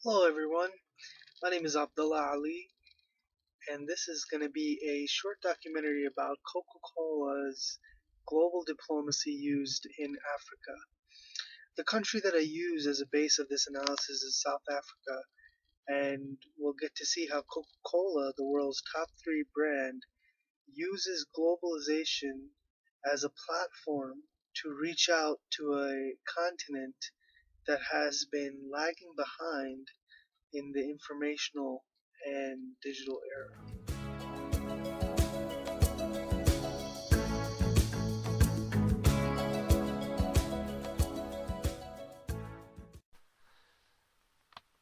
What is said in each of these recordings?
Hello everyone, my name is Abdullah Ali, and this is going to be a short documentary about Coca-Cola's global diplomacy used in Africa. The country that I use as a base of this analysis is South Africa, and we'll get to see how Coca-Cola, the world's top three brand, uses globalization as a platform to reach out to a continent that has been lagging behind in the informational and digital era.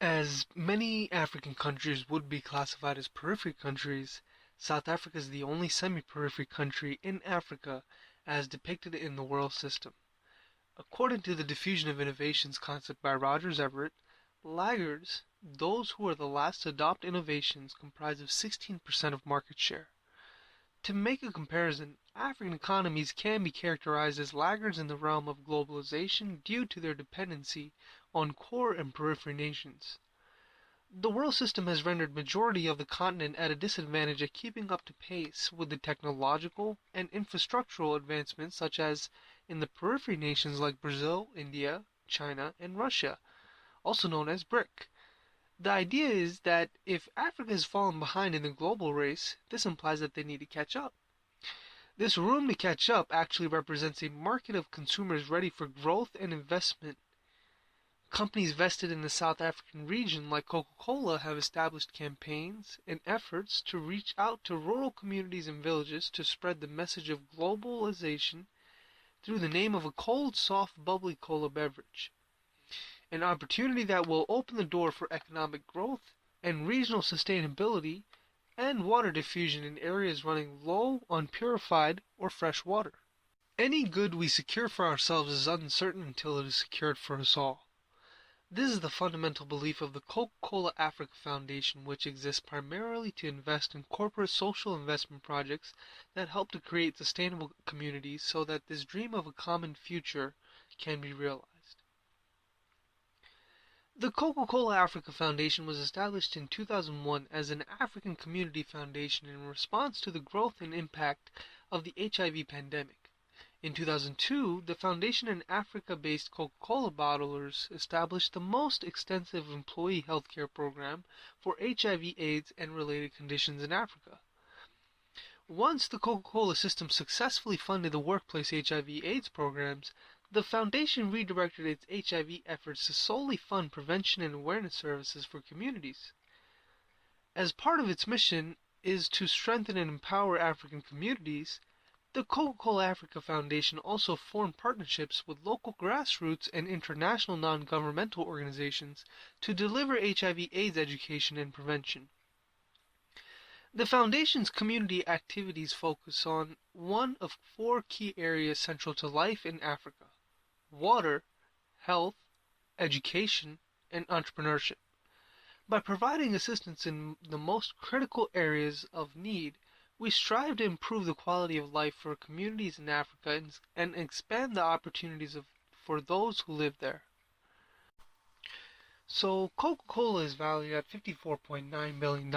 As many African countries would be classified as periphery countries, South Africa is the only semi-periphery country in Africa as depicted in the world system. According to the diffusion of innovations concept by Rogers Everett, laggards, those who are the last to adopt innovations, comprise of 16% of market share. To make a comparison, African economies can be characterized as laggards in the realm of globalization due to their dependency on core and periphery nations. The world system has rendered majority of the continent at a disadvantage at keeping up to pace with the technological and infrastructural advancements such as in the periphery nations like Brazil, India, China, and Russia, also known as BRIC. The idea is that if Africa has fallen behind in the global race, this implies that they need to catch up. This room to catch up actually represents a market of consumers ready for growth and investment. Companies vested in the South African region, like Coca-Cola, have established campaigns and efforts to reach out to rural communities and villages to spread the message of globalization through the name of a cold, soft, bubbly cola beverage. An opportunity that will open the door for economic growth and regional sustainability and water diffusion in areas running low on purified or fresh water. Any good we secure for ourselves is uncertain until it is secured for us all. This is the fundamental belief of the Coca-Cola Africa Foundation, which exists primarily to invest in corporate social investment projects that help to create sustainable communities so that this dream of a common future can be realized. The Coca-Cola Africa Foundation was established in 2001 as an African community foundation in response to the growth and impact of the HIV pandemic. In 2002, the foundation and Africa-based Coca-Cola bottlers established the most extensive employee healthcare program for HIV/AIDS and related conditions in Africa. Once the Coca-Cola system successfully funded the workplace HIV/AIDS programs, the foundation redirected its HIV efforts to solely fund prevention and awareness services for communities. As part of its mission is to strengthen and empower African communities, the Coca-Cola Africa Foundation also formed partnerships with local grassroots and international non-governmental organizations to deliver HIV/AIDS education and prevention. The Foundation's community activities focus on one of four key areas central to life in Africa: water, health, education, and entrepreneurship. By providing assistance in the most critical areas of need, we strive to improve the quality of life for communities in Africa and expand the opportunities for those who live there. So, Coca-Cola is valued at $54.9 billion,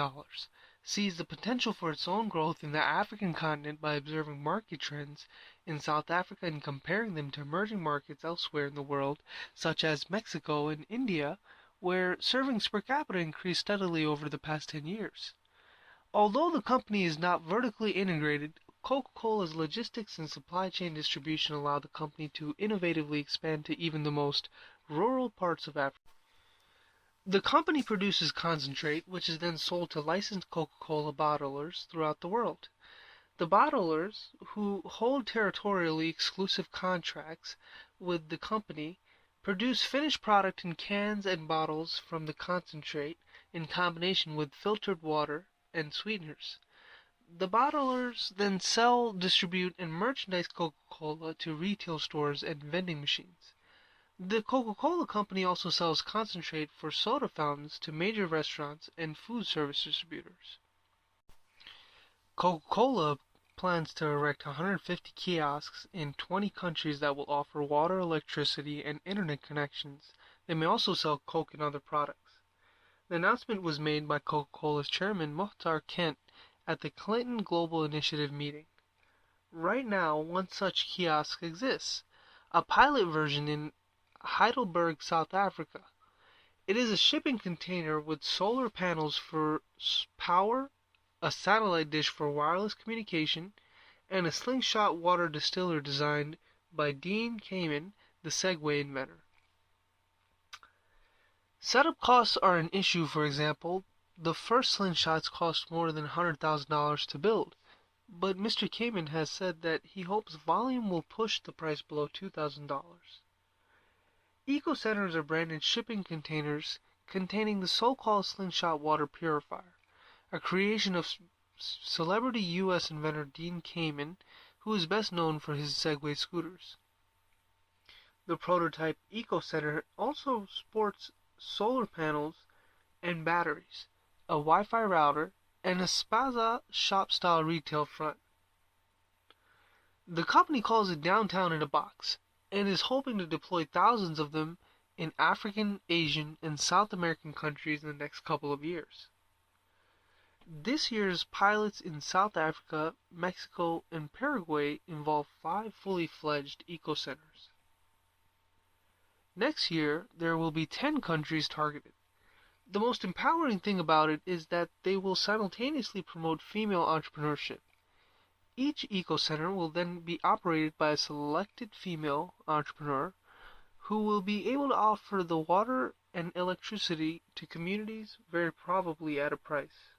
sees the potential for its own growth in the African continent by observing market trends in South Africa and comparing them to emerging markets elsewhere in the world, such as Mexico and India, where servings per capita increased steadily over the past 10 years. Although the company is not vertically integrated, Coca-Cola's logistics and supply chain distribution allow the company to innovatively expand to even the most rural parts of Africa. The company produces concentrate, which is then sold to licensed Coca-Cola bottlers throughout the world. The bottlers, who hold territorially exclusive contracts with the company, produce finished product in cans and bottles from the concentrate in combination with filtered water and sweeteners. The bottlers then sell, distribute, and merchandise Coca-Cola to retail stores and vending machines. The Coca-Cola Company also sells concentrate for soda fountains to major restaurants and food service distributors. Coca-Cola plans to erect 150 kiosks in 20 countries that will offer water, electricity, and internet connections. They may also sell Coke and other products. The announcement was made by Coca-Cola's chairman Muhtar Kent at the Clinton Global Initiative meeting. Right now, one such kiosk exists, a pilot version in Heidelberg, South Africa. It is a shipping container with solar panels for power, a satellite dish for wireless communication, and a slingshot water distiller designed by Dean Kamen, the Segway inventor. Setup costs are an issue. For example, the first slingshots cost more than $100,000 to build, but Mr. Kamen has said that he hopes volume will push the price below $2,000. Eco centers are branded shipping containers containing the so-called slingshot water purifier, a creation of celebrity U.S. inventor Dean Kamen, who is best known for his Segway scooters. The prototype Eco Center also sports solar panels and batteries, a Wi-Fi router, and a Spaza shop-style retail front. The company calls it Downtown in a Box, and is hoping to deploy thousands of them in African, Asian, and South American countries in the next couple of years. This year's pilots in South Africa, Mexico, and Paraguay involve 5 fully fledged eco centers. Next year, there will be 10 countries targeted. The most empowering thing about it is that they will simultaneously promote female entrepreneurship. Each eco center will then be operated by a selected female entrepreneur who will be able to offer the water and electricity to communities, very probably at a price.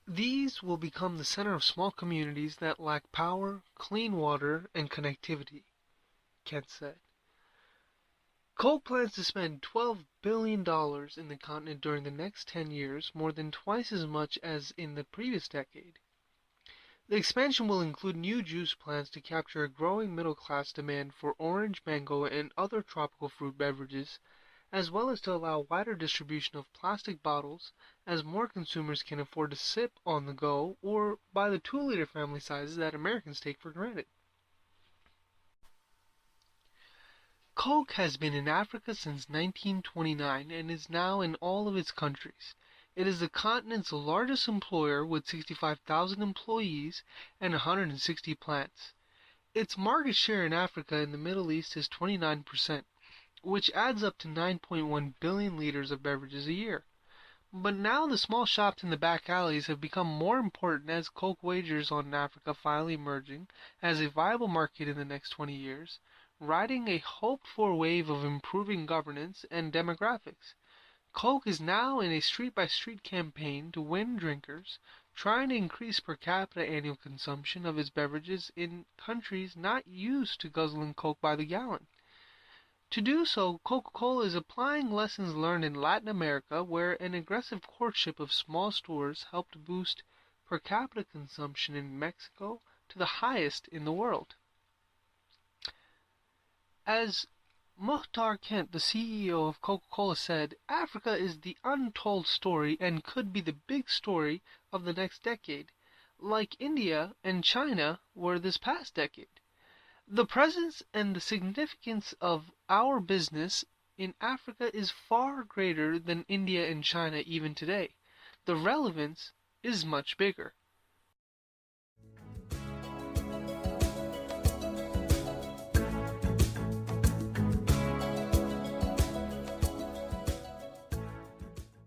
These will become the center of small communities that lack power, clean water, and connectivity, Kent said. Coke plans to spend $12 billion in the continent during the next 10 years, more than twice as much as in the previous decade. The expansion will include new juice plants to capture a growing middle-class demand for orange, mango, and other tropical fruit beverages, as well as to allow wider distribution of plastic bottles as more consumers can afford to sip on the go or buy the 2-liter family sizes that Americans take for granted. Coke has been in Africa since 1929 and is now in all of its countries. It is the continent's largest employer with 65,000 employees and 160 plants. Its market share in Africa and the Middle East is 29%, which adds up to 9.1 billion liters of beverages a year. But now the small shops in the back alleys have become more important as Coke wagers on Africa finally emerging as a viable market in the next 20 years, riding a hoped-for wave of improving governance and demographics. Coke is now in a street-by-street campaign to win drinkers, trying to increase per capita annual consumption of its beverages in countries not used to guzzling Coke by the gallon. To do so, Coca-Cola is applying lessons learned in Latin America, where an aggressive courtship of small stores helped boost per capita consumption in Mexico to the highest in the world. As Muhtar Kent, the CEO of Coca-Cola, said, Africa is the untold story and could be the big story of the next decade, like India and China were this past decade. The presence and the significance of our business in Africa is far greater than India and China even today. The relevance is much bigger.